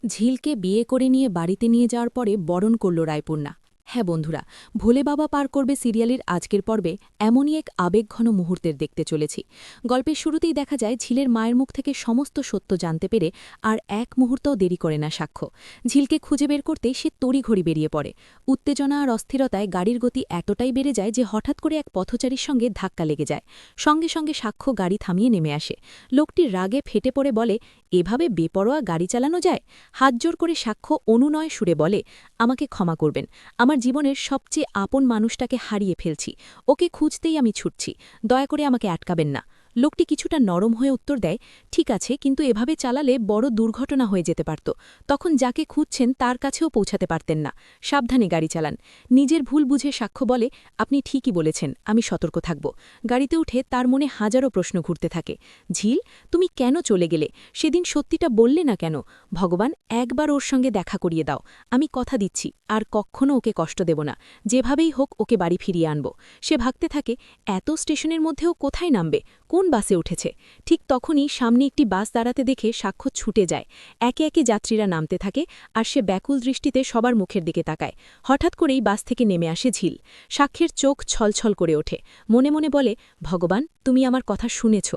ঝিলকে বিয়ে করে নিয়ে বাড়িতে নিয়ে যাওয়ার পরে বরণ করল রায়পূর্ণা। হ্যাঁ বন্ধুরা, ভোলে বাবা পার করবে সিরিয়ালের আজকের পর্বে এমনই এক আবেগঘন মুহূর্তের দেখতে চলেছি। গল্পের শুরুতেই দেখা যায় ঝিলের মায়ের মুখ থেকে সমস্ত সত্য জানতে পেরে আর এক মুহূর্তও দেরি করে না সাক্ষ্য। ঝিলকে খুঁজে বের করতে সে তড়িঘড়ি বেরিয়ে পড়ে। উত্তেজনা আর অস্থিরতায় গাড়ির গতি এতটাই বেড়ে যায় যে হঠাৎ করে এক পথচারীর সঙ্গে ধাক্কা লেগে যায়। সঙ্গে সঙ্গে সাক্ষ্য গাড়ি থামিয়ে নেমে আসে। লোকটি রাগে ফেটে পড়ে বলে, এভাবে বেপরোয়া গাড়ি চালানো যায়? হাতজোড় করে সাক্ষ্য অনুনয় সুরে বলে, আমাকে ক্ষমা করবেন, আমার জীবনের সবচেয়ে আপন মানুষটাকে হারিয়ে ফেলছি, ওকে খুঁজতেই আমি ছুটছি, দয়া করে আমাকে আটকাবেন না। লোকটি কিছুটা নরম হয়ে উত্তর দেয়, ঠিক আছে, কিন্তু এভাবে চালালে বড় দুর্ঘটনা হয়ে যেতে পারত, তখন যাকে খুঁজছেন তার কাছেও পৌঁছাতে পারতেন না, সাবধানে গাড়ি চালান। নিজের ভুল বুঝে সাক্ষ্য বলে, আপনি ঠিকই বলেছেন, আমি সতর্ক থাকব। গাড়িতে উঠে তার মনে হাজারো প্রশ্ন ঘুরতে থাকে। ঝিল, তুমি কেন চলে গেলে? সেদিন সত্যিটা বললে না কেন? ভগবান, একবার ওর সঙ্গে দেখা করিয়ে দাও, আমি কথা দিচ্ছি আর কখনো ওকে কষ্ট দেব না, যেভাবেই হোক ওকে বাড়ি ফিরিয়ে আনব। সে ভাবতে থাকে, এত স্টেশনের মধ্যেও কোথায় নামবে, কোন বাসে উঠেছে। ঠিক তখনই সামনে একটি বাস দাঁড়াতে দেখে সাক্ষ্য ছুটে যায়। একে একে যাত্রীরা নামতে থাকে আর সে ব্যাকুল দৃষ্টিতে সবার মুখের দিকে তাকায়। হঠাৎ করেই বাস থেকে নেমে আসে ঝিল। সাক্ষ্যের চোখ ছলছল করে ওঠে, মনে মনে বলে, ভগবান, তুমি আমার কথা শুনেছ।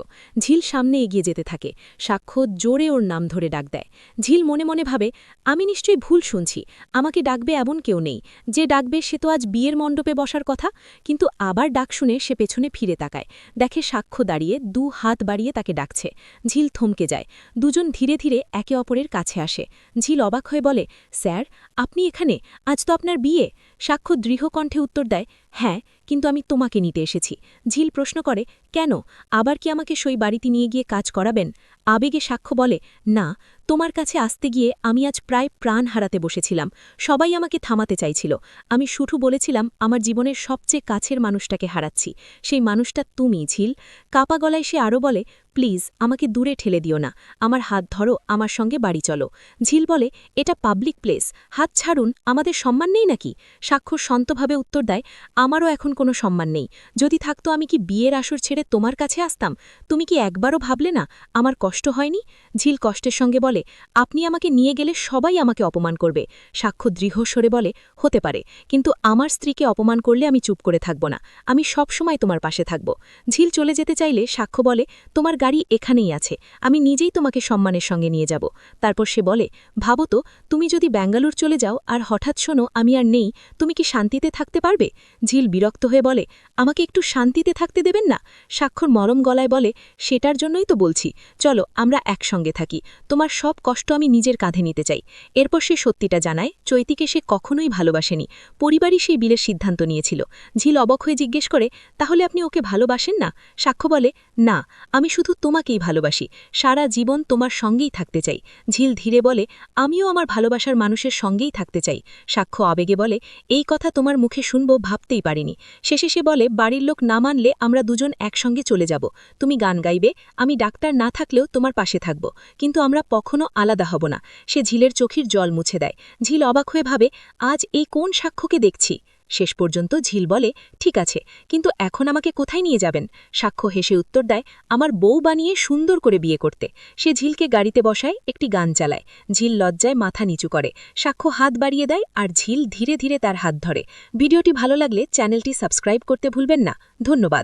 ঝিল সামনে এগিয়ে যেতে থাকে। সাক্ষ্য জোরে ওর নাম ধরে ডাক দেয়। ঝিল মনে মনে ভাবে, আমি নিশ্চয়ই ভুল শুনছি, আমাকে ডাকবে এমন কেউ নেই, যে ডাকবে সে তো আজ বিয়ের মণ্ডপে বসার কথা। কিন্তু আবার ডাক শুনে সে পেছনে ফিরে তাকায়, দেখে সাক্ষ্য দাঁড়িয়ে দু হাত বাড়িয়ে তাকে ডাকছে। ঝিল থমকে যায়। দুজন ধীরে ধীরে একে অপরের কাছে আসে। ঝিল অবাক হয়ে বলে, স্যার, আপনি এখানে? আজ তো আপনার বিয়ে। সাক্ষ্য দৃঢ় কণ্ঠে উত্তর দেয়, হ্যাঁ, কিন্তু আমি তোমাকে নিতে এসেছি। ঝিল প্রশ্ন করে, কেন? আবার কি আমাকে সই বাড়িতে নিয়ে গিয়ে কাজ করাবেন? আবেগে সাক্ষ্য বলে, না, তোমার কাছে আসতে গিয়ে আমি আজ প্রায় প্রাণ হারাতে বসেছিলাম, সবাই আমাকে থামাতে চাইছিল। আমি শুধু বলেছিলাম আমার জীবনের সবচেয়ে কাছের মানুষটাকে হারাচ্ছি, সেই মানুষটা তুমি। ঝিল কাপা গলায় সে আরও বলে, প্লিজ আমাকে দূরে ঠেলে দিও না, আমার হাত ধরো, আমার সঙ্গে বাড়ি চলো। ঝিল বলে, এটা পাবলিক প্লেস, হাত ছাড়ুন, আমাদের সম্মান নেই নাকি? সাক্ষ্য শান্তভাবে উত্তর দেয়, আমারও এখন কোনো সম্মান নেই, যদি থাকতো আমি কি বিয়ের আসর ছেড়ে তোমার কাছে আসতাম? তুমি কি একবারও ভাবলে না আমার কষ্ট হয়নি? ঝিল কষ্টের সঙ্গে বলে, আপনি আমাকে নিয়ে গেলে সবাই আমাকে অপমান করবে। সাক্ষ্য দৃঢ় স্বরে বলে, হতে পারে, কিন্তু আমার স্ত্রীকে অপমান করলে আমি চুপ করে থাকব না, আমি সব সময় তোমার পাশে থাকব। ঝিল চলে যেতে চাইলে সাক্ষ্য বলে, তোমার গাড়ি এখানেই আছে, আমি নিজেই তোমাকে সম্মানের সঙ্গে নিয়ে যাব। তারপর সে বলে, ভাবো তো, তুমি যদি ব্যাঙ্গালোর চলে যাও আর হঠাৎ শোনো আমি আর নেই, তুমি কি শান্তিতে থাকতে পারবে? ঝিল বিরক্ত হয়ে বলে, আমাকে একটু শান্তিতে থাকতে দেবেন না? সাক্ষর মরম গলায় বলে, সেটার জন্যই তো বলছি, চলো আমরা একসঙ্গে থাকি, তোমার সব কষ্ট আমি নিজের কাঁধে নিতে চাই। এরপর সে সত্যিটা জানায়, চৈতিকে সে কখনোই ভালোবাসেনি, পরিবারই সেই বিলের সিদ্ধান্ত নিয়েছিল। ঝিল অবাক হয়ে জিজ্ঞেস করে, তাহলে আপনি ওকে ভালোবাসেন না? সাক্ষ্য বলে, না, আমি শুধু তোমাকেই ভালোবাসি, সারা জীবন তোমার সঙ্গেই থাকতে চাই। ঝিল ধীরে বলে, আমিও আমার ভালোবাসার মানুষের সঙ্গেই থাকতে চাই। সাক্ষ্য আবেগে বলে, এই কথা তোমার মুখে শুনব ভাবতেই পারিনি। শেষে সে বলে, বাড়ির লোক না মানলে আমরা দুজন একসঙ্গে চলে যাব, তুমি গান গাইবে, আমি ডাক্তার না থাকলেও তোমার পাশে থাকব, কিন্তু আমরা কখনো আলাদা হব না। সে ঝিলের চোখের জল মুছে দেয়। ঝিল অবাক হয়ে ভাবে, আজ এই কোন সাক্ষ্যকে দেখছি? শেষ পর্যন্ত ঝিল বলে, ঠিক আছে, কিন্তু এখন আমাকে কোথায় নিয়ে যাবেন? সাক্ষ্য হেসে উত্তর দেয়, আমার বউ বানিয়ে সুন্দর করে বিয়ে করতে। সে ঝিলকে গাড়িতে বসায়, একটি গান চালায়। ঝিল লজ্জায় মাথা নিচু করে। সাক্ষ্য হাত বাড়িয়ে দেয় আর ঝিল ধীরে ধীরে তার হাত ধরে। ভিডিওটি ভালো লাগলে চ্যানেলটি সাবস্ক্রাইব করতে ভুলবেন না। ধন্যবাদ।